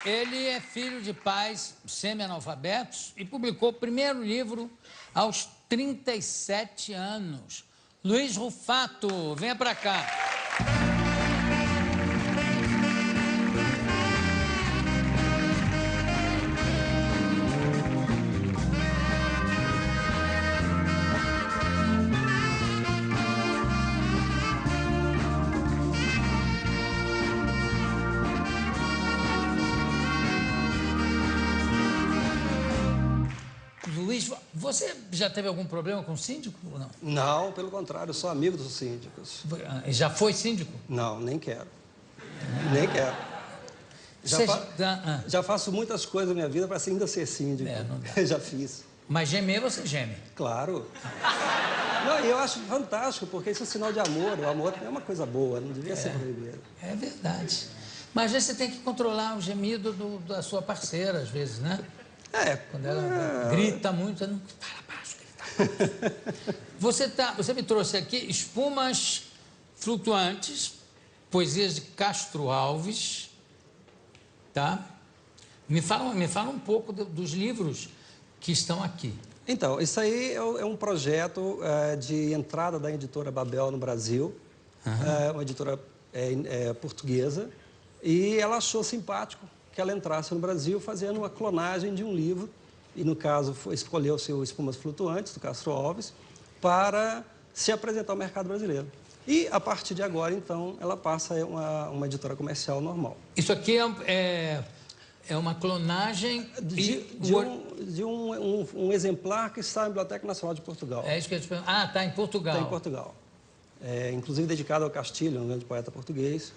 Ele é filho de pais semi-analfabetos e publicou o primeiro livro aos 37 anos. Luiz Rufato, venha para cá. Luiz, você já teve algum problema com o síndico ou não? Não, pelo contrário, eu sou amigo dos síndicos. Já foi síndico? Não, nem quero. Nem quero. Já faço muitas coisas na minha vida para ainda ser síndico. Não dá. Já fiz. Mas gemer, você geme. Claro. Não, eu acho fantástico, porque isso é um sinal de amor. O amor é uma coisa boa, não devia ser proibido. É verdade. Mas às vezes você tem que controlar o gemido da sua parceira, às vezes, né? Quando ela grita muito, você não fala baixo, grita baixo. Você me trouxe aqui Espumas Flutuantes, poesias de Castro Alves, tá? Me fala um pouco dos livros que estão aqui. Então, isso aí é um projeto de entrada da editora Babel no Brasil, uma editora portuguesa, e ela achou simpático que ela entrasse no Brasil fazendo uma clonagem de um livro, e no caso escolheu-se o Espumas Flutuantes, do Castro Alves, para se apresentar ao mercado brasileiro. E, a partir de agora, então, ela passa a uma editora comercial normal. Isso aqui é uma clonagem de um exemplar que está na Biblioteca Nacional de Portugal. É isso que eu te pergunto. Ah, está em Portugal. Está em Portugal. Inclusive dedicado ao Castilho, um grande poeta português.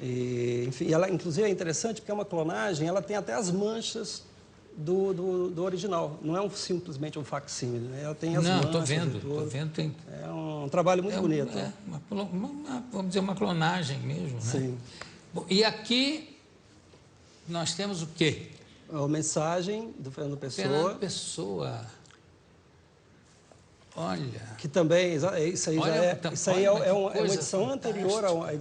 E, enfim, ela, inclusive, é interessante porque é uma clonagem, ela tem até as manchas do original. Não é simplesmente um facsímile, né? Ela tem as manchas. Não, estou vendo. Tem... É um trabalho muito bonito. Vamos dizer, uma clonagem mesmo, né? Sim. Bom, e aqui nós temos o quê? A mensagem do Fernando Pessoa. Fernando Pessoa. Olha... Que também, isso aí é uma edição anterior à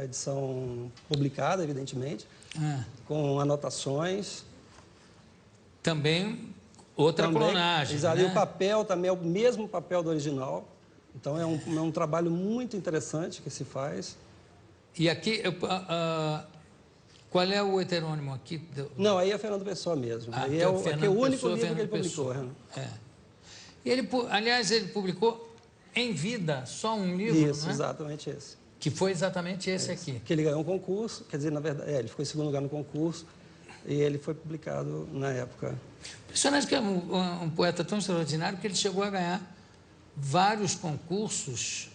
edição publicada, evidentemente, com anotações. Também outra clonagem, né? E o papel também é o mesmo papel do original. Então, é um trabalho muito interessante que se faz. E aqui, qual é o heterônimo aqui? Não, aí é Fernando Pessoa mesmo. Aí aqui é o único livro que ele publicou. E aliás, ele publicou em vida só um livro, Isso, né? Exatamente esse. Que foi exatamente esse aqui. Que ele ganhou um concurso, quer dizer, na verdade, ele ficou em segundo lugar no concurso e ele foi publicado na época. Impressionante que é um poeta tão extraordinário que ele chegou a ganhar vários concursos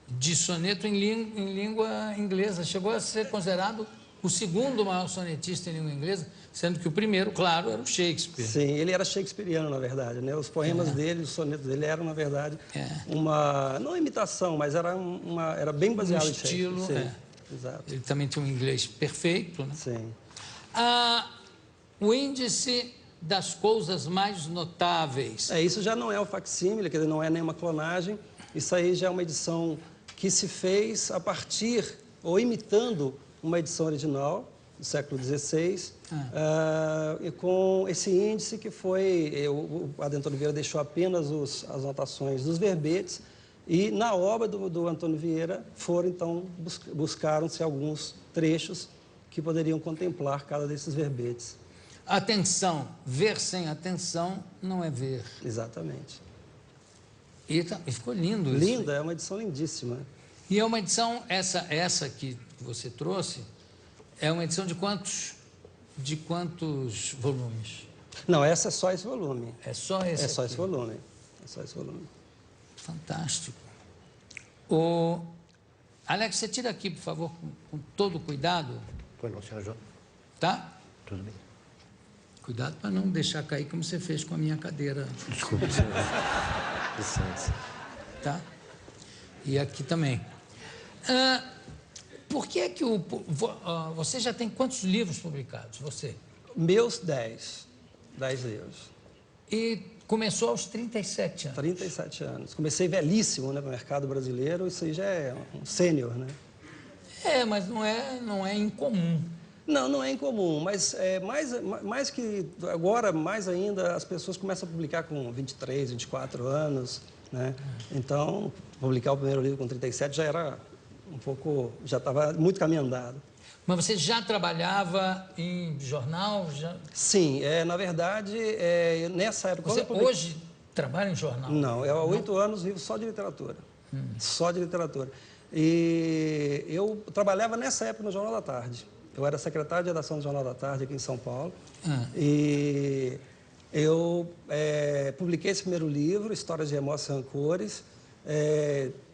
de soneto em língua inglesa. Chegou a ser considerado o segundo maior sonetista em língua inglesa, sendo que o primeiro, claro, era o Shakespeare. Sim, ele era shakespeariano, na verdade, né? Os poemas dele, os sonetos dele eram, na verdade, não imitação, mas era bem baseado em Shakespeare. Estilo, exato. Ele também tinha um inglês perfeito, né? Sim. O índice das coisas mais notáveis. Isso já não é o facsímile, quer dizer, não é nenhuma clonagem. Isso aí já é uma edição que se fez a partir, ou imitando, uma edição original, do século XVI, com esse índice que foi... O Adentor Vieira deixou apenas as anotações dos verbetes, e na obra do Antônio Vieira então, buscaram-se alguns trechos que poderiam contemplar cada desses verbetes. Atenção, ver sem atenção não é ver. Exatamente. E ficou lindo isso. Linda, é uma edição lindíssima. E é uma edição, essa que você trouxe, é uma edição de quantos volumes? Não, essa é só esse volume. É só esse? É só esse volume. É só esse volume. Fantástico. Alex, você tira aqui, por favor, com todo cuidado. Pois não, senhor João. Tá? Tudo bem. Cuidado para não deixar cair como você fez com a minha cadeira. Desculpe, senhor. Licença. Tá? E aqui também. Por que é que você já tem quantos livros publicados, você? Meus 10 livros. E começou aos 37 anos. 37 anos. Comecei velhíssimo, né, no mercado brasileiro, isso aí já é um sênior, né? Mas não é incomum. Não, não é incomum, mas mais que agora, mais ainda, as pessoas começam a publicar com 23, 24 anos, né? Então, publicar o primeiro livro com 37 já era um pouco, já estava muito caminho andado. Mas você já trabalhava em jornal? Já... Sim, na verdade, nessa época... Você hoje trabalha em jornal? Não, eu há 8 anos vivo só de literatura, só de literatura. E eu trabalhava nessa época no Jornal da Tarde. Eu era secretário de redação do Jornal da Tarde aqui em São Paulo. E eu publiquei esse primeiro livro, Histórias de Remorsos e Rancores.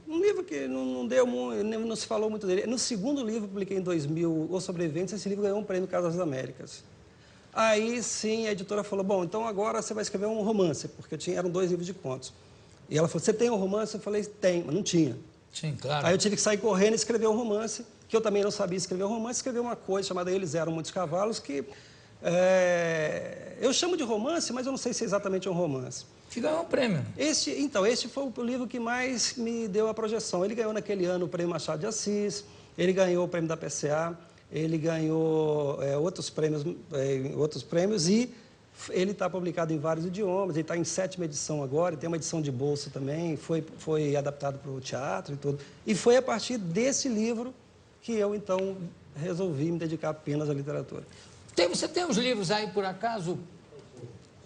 Um livro que não deu muito, não se falou muito dele. No segundo livro, publiquei em 2000, Os Sobreviventes, esse livro ganhou um prêmio Casa das Américas. Aí, sim, a editora falou, bom, então agora você vai escrever um romance, porque eram 2 livros de contos. E ela falou, você tem um romance? Eu falei, tem, mas não tinha. Sim, claro. Aí eu tive que sair correndo e escrever um romance, que eu também não sabia escrever um romance, escrevi uma coisa chamada Eles Eram Muitos Cavalos, que eu chamo de romance, mas eu não sei se é exatamente um romance. Que ganhou um prêmio. Este foi o livro que mais me deu a projeção. Ele ganhou naquele ano o prêmio Machado de Assis, ele ganhou o prêmio da PCA, ele ganhou outros prêmios e ele está publicado em vários idiomas, ele está em 7ª edição agora, tem uma edição de bolso também, foi adaptado para o teatro e tudo. E foi a partir desse livro que eu, então, resolvi me dedicar apenas à literatura. Você tem os livros aí, por acaso?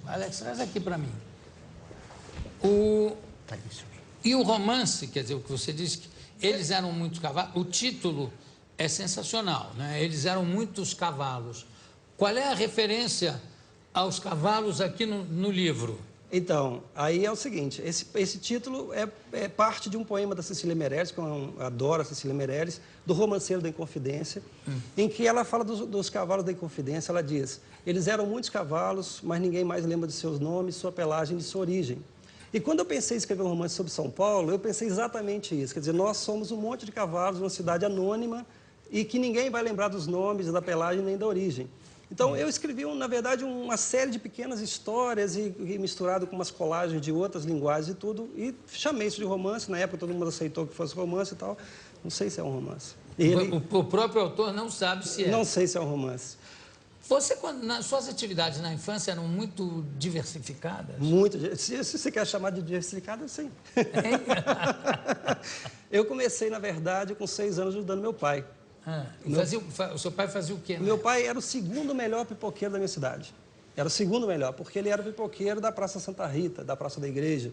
Alex, traz aqui para mim. E o romance, quer dizer, o que você disse, que eles eram muitos cavalos, o título é sensacional, né? Eles eram muitos cavalos. Qual é a referência aos cavalos aqui no livro? Então, aí é o seguinte, esse título é parte de um poema da Cecília Meirelles, que eu adoro a Cecília Meirelles, do Romanceiro da Inconfidência, em que ela fala dos cavalos da Inconfidência. Ela diz, eles eram muitos cavalos, mas ninguém mais lembra de seus nomes, sua pelagem e de sua origem. E quando eu pensei em escrever um romance sobre São Paulo, eu pensei exatamente isso. Quer dizer, nós somos um monte de cavalos, uma cidade anônima, e que ninguém vai lembrar dos nomes, da pelagem nem da origem. Então, eu escrevi, na verdade, uma série de pequenas histórias e misturado com umas colagens de outras linguagens e tudo, e chamei isso de romance. Na época, todo mundo aceitou que fosse romance e tal. Não sei se é um romance. O próprio autor não sabe se é. Não sei se é um romance. Você, suas atividades na infância eram muito diversificadas? Muito. Se você quer chamar de diversificada, sim. Eu comecei, na verdade, com 6 anos ajudando meu pai. O seu pai fazia o quê? Meu pai era o 2º melhor pipoqueiro da minha cidade. Era o 2º melhor, porque ele era o pipoqueiro da Praça Santa Rita, da Praça da Igreja.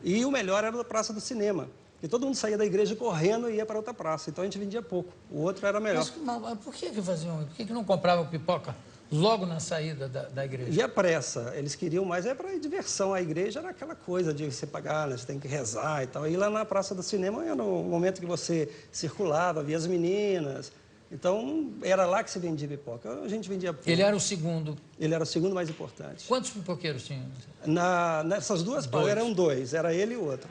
E o melhor era da Praça do Cinema. E todo mundo saía da igreja correndo e ia para outra praça. Então a gente vendia pouco. O outro era melhor. Mas por que faziam? Por que não compravam pipoca logo na saída da igreja? E a pressa. Eles queriam mais para diversão. A igreja era aquela coisa de você pagar, né? Você tem que rezar e tal. E lá na Praça do Cinema era o momento que você circulava, via as meninas. Então, era lá que se vendia pipoca. A gente vendia pouco. Ele era o 2º? Ele era o 2º mais importante. Quantos pipoqueiros tinham? Nessas duas, eram 2. Era ele e o outro.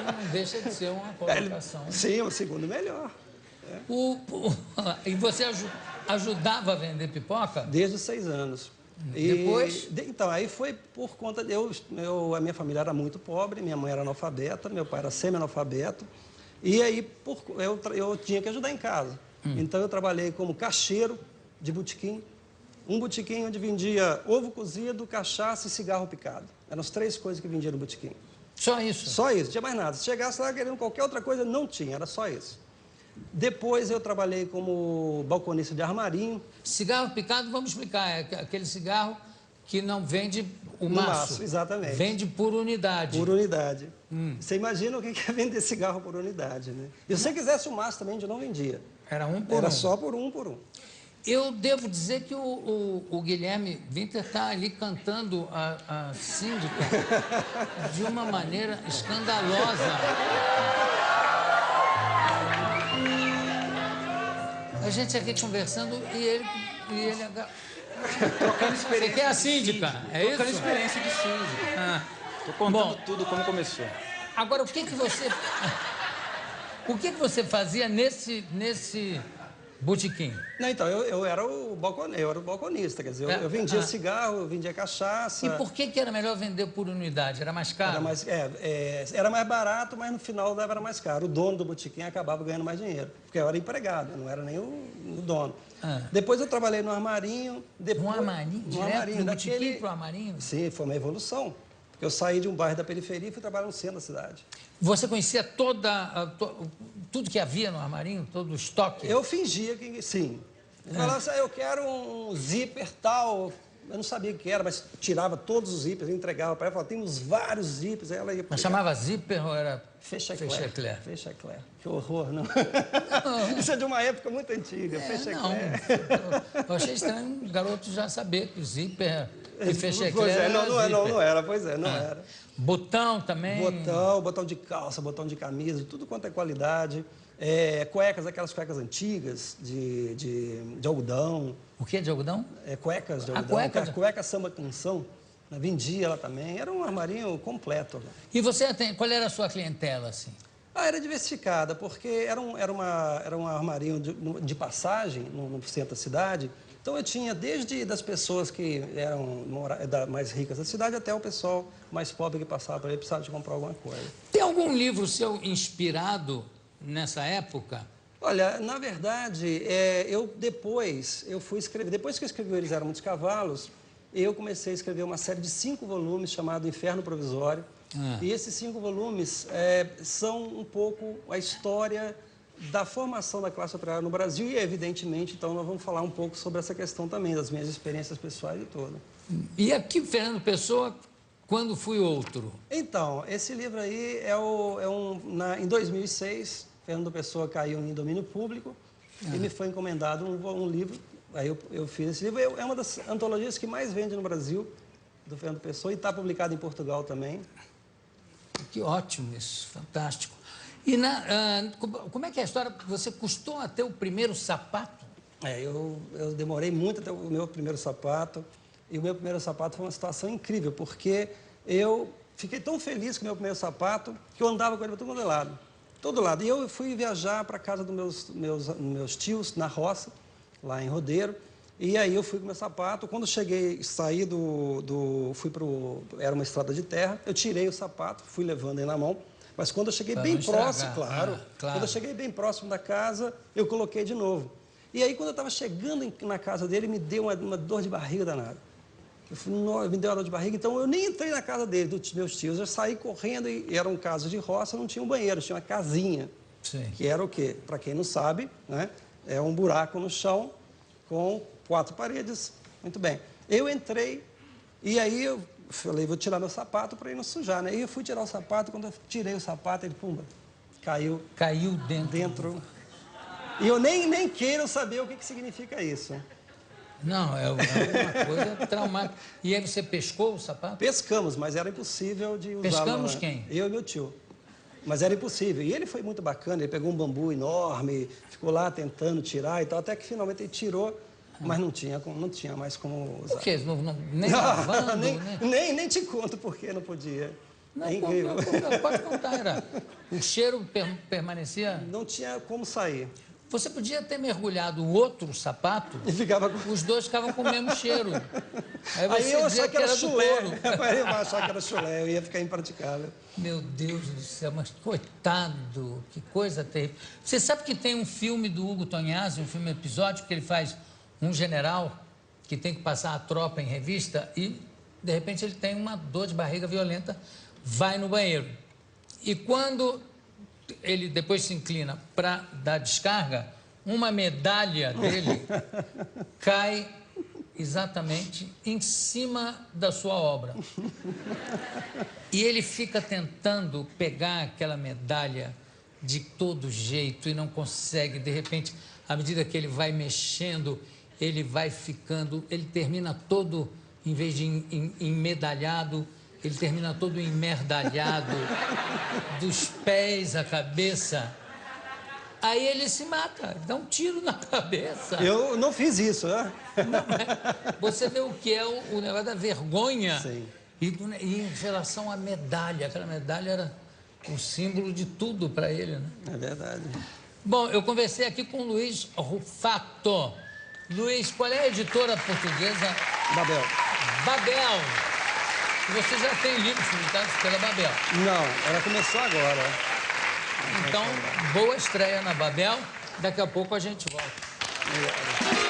Não deixa de ser uma colocação. Sim, o 2º melhor. E você ajudava a vender pipoca? Desde os 6 anos. Depois? Então, aí foi por conta de a minha família era muito pobre, minha mãe era analfabeta, meu pai era semi-analfabeto. E aí eu tinha que ajudar em casa. Então eu trabalhei como caixeiro de botequim. Um botequim onde vendia ovo cozido, cachaça e cigarro picado. Eram as 3 coisas que vendia no botequim. Só isso? Só isso, não tinha mais nada. Se chegasse lá querendo qualquer outra coisa, não tinha, era só isso. Depois eu trabalhei como balconista de armarinho. Cigarro picado, vamos explicar, é aquele cigarro que não vende o maço. Exatamente. Vende por unidade. Por unidade. Você imagina o que é vender cigarro por unidade, né? E se você quisesse o maço também, a gente não vendia. Era um por um. Era só por um. Eu devo dizer que o Guilherme Winter está ali cantando a síndica de uma maneira escandalosa. A gente aqui conversando e ele trocando experiência. Você quer a síndica? É isso? Trocando experiência de síndica. Tô contando tudo como começou. Agora, o que você fazia Botequim. Não, então, eu era o balconista, quer dizer, eu vendia cigarro, eu vendia cachaça. E por que era melhor vender por unidade? Era mais caro? Era mais barato, mas no final era mais caro. O dono do botequim acabava ganhando mais dinheiro, porque eu era empregado, eu não era nem o dono. Depois eu trabalhei no armarinho. No armarinho? Direto do botequim para o armarinho? Sim, foi uma evolução. Porque eu saí de um bairro da periferia e fui trabalhar no centro da cidade. Você conhecia tudo que havia no armarinho, todo o estoque? Eu fingia que sim. Eu falava assim, eu quero um zíper tal. Eu não sabia o que era, mas tirava todos os zíperes, entregava para ela, falava, temos vários zíperes. Aí ela ia mas chamava zíper ou era Fechecler? Fechecler. Que horror, não? Isso é de uma época muito antiga, Fechecler. Não, eu achei estranho os garotos já saber que o zíper e Fechecler pois é, não era, não Ah. era. Botão também? Botão de calça, botão de camisa, tudo quanto é qualidade. Cuecas, aquelas cuecas antigas de algodão. O que de algodão? Cuecas de algodão. Cueca samba canção. Vendia ela também. Era um armarinho completo. E qual era a sua clientela, assim? Era diversificada, porque era um armarinho de passagem no centro da cidade. Então, eu tinha desde das pessoas que eram mais ricas da cidade até o pessoal mais pobre que passava por aí e precisava de comprar alguma coisa. Tem algum livro seu inspirado nessa época? Olha, na verdade, eu fui escrever... Depois que eu escrevi Eles Eram Muitos Cavalos, eu comecei a escrever uma série de 5 volumes chamado Inferno Provisório. E esses 5 volumes são um pouco a história da formação da classe operária no Brasil e, evidentemente, então, nós vamos falar um pouco sobre essa questão também, das minhas experiências pessoais e tudo. E aqui, Fernando Pessoa, Quando Fui Outro? Então, esse livro aí em 2006, Fernando Pessoa caiu em domínio público e me foi encomendado um livro, aí eu fiz esse livro. É uma das antologias que mais vende no Brasil, do Fernando Pessoa, e está publicado em Portugal também. Que ótimo isso, fantástico. E como é que é a história? Você custou a ter o primeiro sapato? Eu demorei muito até o meu primeiro sapato. E o meu primeiro sapato foi uma situação incrível, porque eu fiquei tão feliz com o meu primeiro sapato que eu andava com ele para todo lado. Todo lado. E eu fui viajar para a casa dos meus tios, na roça, lá em Rodeiro. E aí eu fui com o meu sapato. Quando cheguei, saí era uma estrada de terra, eu tirei o sapato, fui levando ele na mão. Mas quando eu cheguei bem próximo, claro, quando eu cheguei bem próximo da casa, eu coloquei de novo. E aí, quando eu estava chegando na casa dele, me deu uma dor de barriga danada. Me deu uma dor de barriga, então eu nem entrei na casa dele, dos meus tios. Eu saí correndo e era um caso de roça, não tinha um banheiro, tinha uma casinha. Sim. Que era o quê? Para quem não sabe, né? É um buraco no chão com 4 paredes. Muito bem. Eu entrei e aí eu falei, vou tirar meu sapato para ir não sujar, né? E eu fui tirar o sapato, quando eu tirei o sapato, ele, pumba, caiu dentro. E eu nem quero saber o que significa isso. Não, é uma coisa traumática. E aí você pescou o sapato? Pescamos, mas era impossível de usar. Pescamos quem? Eu e meu tio. Mas era impossível. E ele foi muito bacana, ele pegou um bambu enorme, ficou lá tentando tirar e tal, até que finalmente ele tirou, mas não tinha mais como usar. Por quê? Nem lavando? Nem te conto porque não podia. Não, é incrível. Pode contar. O cheiro permanecia... Não tinha como sair. Você podia ter mergulhado o outro sapato, e ficava... os dois ficavam com o mesmo cheiro. Aí eu achava que era chulé. Aí eu achava que era chulé, eu ia ficar impraticável. Meu Deus do céu, mas coitado, que coisa terrível. Você sabe que tem um filme do Hugo Tognazzi, um filme episódico, que ele faz um general que tem que passar a tropa em revista e, de repente, ele tem uma dor de barriga violenta, vai no banheiro. E quando ele depois se inclina para dar descarga, uma medalha dele cai exatamente em cima da sua obra. E ele fica tentando pegar aquela medalha de todo jeito e não consegue. De repente, à medida que ele vai mexendo, ele vai ficando... Ele termina todo, em vez de emedalhado, ele termina todo emerdalhado, dos pés à cabeça. Aí ele se mata, dá um tiro na cabeça. Eu não fiz isso, né? Não, você vê o que é o negócio da vergonha. Sim. E em relação à medalha, aquela medalha era o símbolo de tudo para ele, né? É verdade. Bom, eu conversei aqui com o Luiz Rufato. Luiz, qual é a editora portuguesa? Babel. Babel. Você já tem livros publicados pela Babel? Não, ela começou agora. Então, boa estreia na Babel. Daqui a pouco a gente volta.